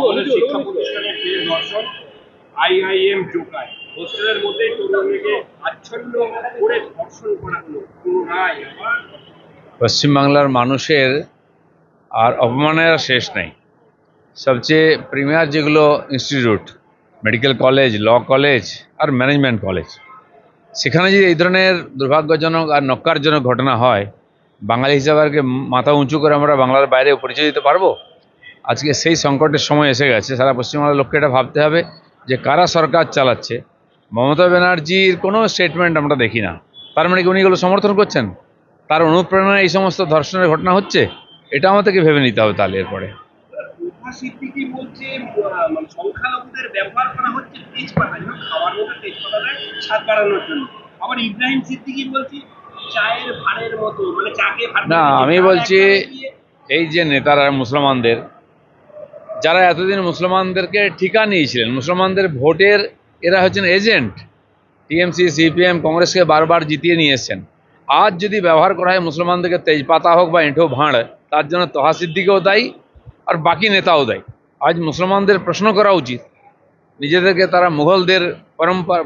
আমাদের শিক্ষা প্রতিষ্ঠানের যে দর্শন আইআইএম জোকায় হোস্টেলের মধ্যে তরুণীকে আচ্ছন্ন করে ধর্ষণ করা হলো কোনো রায়। পশ্চিমবাংলার মানুষের আর অপমানের শেষ নেই। সবচেয়ে প্রিমিয়ার যেগুলো institute, medical college, law college আর ম্যানেজমেন্ট কলেজ, সেখানে যদি এই ধরনের দুর্ভাগ্যজনক আর নক্কারজনক ঘটনা হয়, বাঙালি হিসাবে আর কি মাথা উঁচু করে আমরা বাংলার বাইরে পরিচয় দিতে পারবো? আজকে সেই সংকটের সময় এসে গেছে। সারা পশ্চিমবাংলার লোককে এটা ভাবতে হবে যে কারা সরকার চালাচ্ছে। মমতা ব্যানার্জির কোনো স্টেটমেন্ট আমরা দেখি না। তার মানে কি উনি এগুলো সমর্থন করছেন? তার অনুপ্রেরণায় এই সমস্ত ধর্ষণের ঘটনা হচ্ছে? এটা আমাদেরকে ভেবে নিতে হবে তাহলে এরপরে। সিদ্দিকী বলছে সংখ্যালঘুদের ব্যবহার করা হচ্ছে তেজপাতা, খাওয়ার মতো তেজপাতা স্বাদ বাড়ানোর জন্য। আবার ইব্রাহিম সিদ্দিকী বলছে চায়ের ভাড়ের মতো, মানে চাকে না, আমি বলছি এই যে নেতারা মুসলমানদের, যারা এতদিন মুসলমানদেরকে ঠিকা নিয়েছিলেন, মুসলমানদের ভোটের এরা হচ্ছেন এজেন্ট, টিএমসি, সিপিএম, কংগ্রেসকে বারবার জিতিয়ে নিয়ে এসছেন। আজ যদি ব্যবহার করা হয় মুসলমানদেরকে তেজপাতা হোক বা এঁঠো ভাঁড়, তার জন্য তহা সিদ্দিকীও দায়ী আর বাকি নেতাও দায়ী। আজ মুসলমানদের প্রশ্ন করা উচিত, নিজেদেরকে তারা মুঘলদের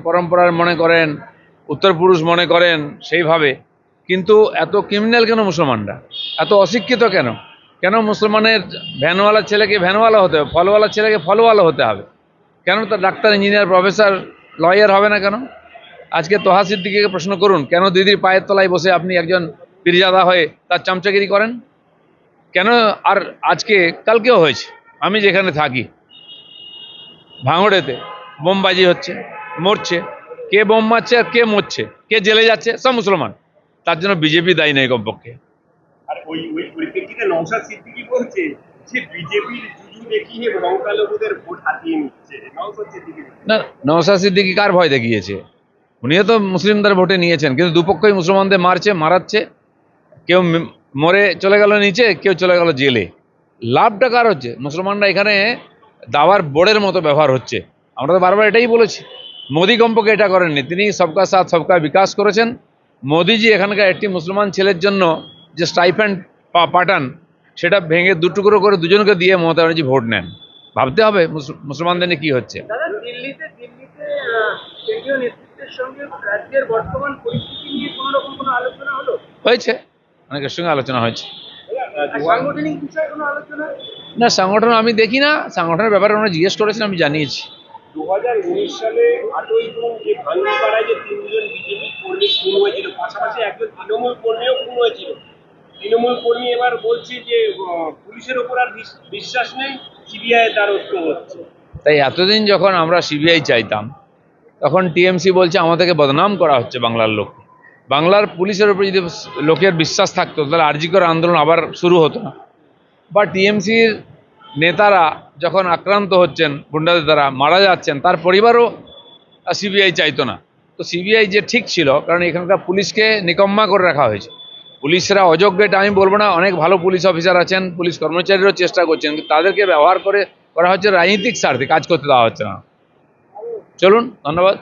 পরম্পরার মনে করেন, উত্তরপুরুষ মনে করেন সেইভাবে, কিন্তু এত ক্রিমিনাল কেন মুসলমানরা? এত অশিক্ষিত কেন? কেন মুসলমানের ভ্যানওয়ালার ছেলেকে ভ্যানওয়ালা হতে হবে, ফলওয়ালার ছেলেকে ফলওয়ালা হতে হবে? কেন তার ডাক্তার, ইঞ্জিনিয়ার, প্রফেসর, লয়ার হবে না কেন? আজকে তহা সিদ্দিকীকে প্রশ্ন করুন, কেন দিদির পায়ের তলায় বসে আপনি একজন পীরজাদা হয়ে তার চামচাগিরি করেন? কেন? আর আজকে কালকেও হয়েছে, আমি যেখানে থাকি ভাঙড়েতে বোমবাজি হচ্ছে, মরছে। কে বোম মারছে আর কে মরছে, কে জেলে যাচ্ছে? সব মুসলমান। তার জন্য বিজেপি দায়ী নেই কমপক্ষে। আর ওই পরিপ্রেক্ষিতে নওশাদ সিদ্দিকী বলছে যে বিজেপির জুজু দেখিয়ে সংখ্যালঘুদের ভোট হাতিয়ে নিচ্ছে। নওশাদ সিদ্দিকী না, নওশাদ সিদ্দিকী কার ভয় দেখিয়েছে? উনিও তো মুসলিমদের ভোটে নিয়েছেন, কিন্তু দুপক্ষই মুসলমানদের মারাচ্ছে। কেউ মরে চলে গেল নিচে, কেউ চলে গেল জেলে। লাভটা কার হচ্ছে? মুসলমানরা এখানে দাওয়ার বোর্ডের মতো ব্যবহার হচ্ছে। আমরা তো বারবার এটাই বলেছি। মোদি কমপক্ষে এটা করেননি, তিনি সবকা সাথ সবকা বিকাশ করেছেন। মোদিজি এখানকার একটি মুসলমান ছেলের জন্য যে স্টাইপেন্ড পাঠান, সেটা ভেঙে দুটুকরো করে দুজনকে দিয়ে মমতা ব্যানার্জি ভোট নেন। ভাবতে হবে মুসলমানদের নিয়ে কি হচ্ছে। দিল্লিতে কেন্দ্রীয় নেতৃত্বের সঙ্গে রাজ্যের বর্তমান পরিস্থিতি নিয়ে কোনো রকম কোনো আলোচনা হলো? হয়েছে, অনেকের সঙ্গে আলোচনা হয়েছে। সাংগঠনিক বিষয়ে কোনো আলোচনা? না, সংগঠন আমি দেখি না। সংগঠনের ব্যাপারে আমরা জিজ্ঞেস করেছেন, আমি জানিয়েছি। 2019 সালে 8ই জুন যে ভাঙ্গিপাড়ায় যে 3 জন বিজেপি কর্মী খুন হয়েছিল, পাশাপাশি একজন তৃণমূল কর্মীও খুন হয়েছিল। তৃণমূল কর্মী এবার বলছে যে পুলিশের ওপর আর বিশ্বাস নেই, সিবিআই দ্বারস্থ হচ্ছে। তাই এতদিন যখন আমরা সিবিআই চাইতাম, তখন টিএমসি বলছে আমাদেরকে বদনাম করা হচ্ছে বাংলার লোক। বাংলার পুলিশের উপর যদি লোকের বিশ্বাস থাকতো, তাহলে আরজি কর আন্দোলন আবার শুরু হতো না। বা টিএমসির নেতারা যখন আক্রান্ত হচ্ছেন, গুন্ডাদের দ্বারা মারা যাচ্ছেন, তার পরিবারও সিবিআই চাইতো না। তো সিবিআই যে ঠিক ছিল, কারণ এখানকার পুলিশকে নিকম্মা করে রাখা হয়েছে। পুলিশরা অযোগ্য এটা আমি বলবো না, অনেক ভালো পুলিশ অফিসার আছেন, পুলিশ কর্মচারীরাও চেষ্টা করছেন, কিন্তু তাদেরকে ব্যবহার করা হচ্ছে রাজনৈতিক স্বার্থে, কাজ করতে দেওয়া হচ্ছে না। চলুন, ধন্যবাদ।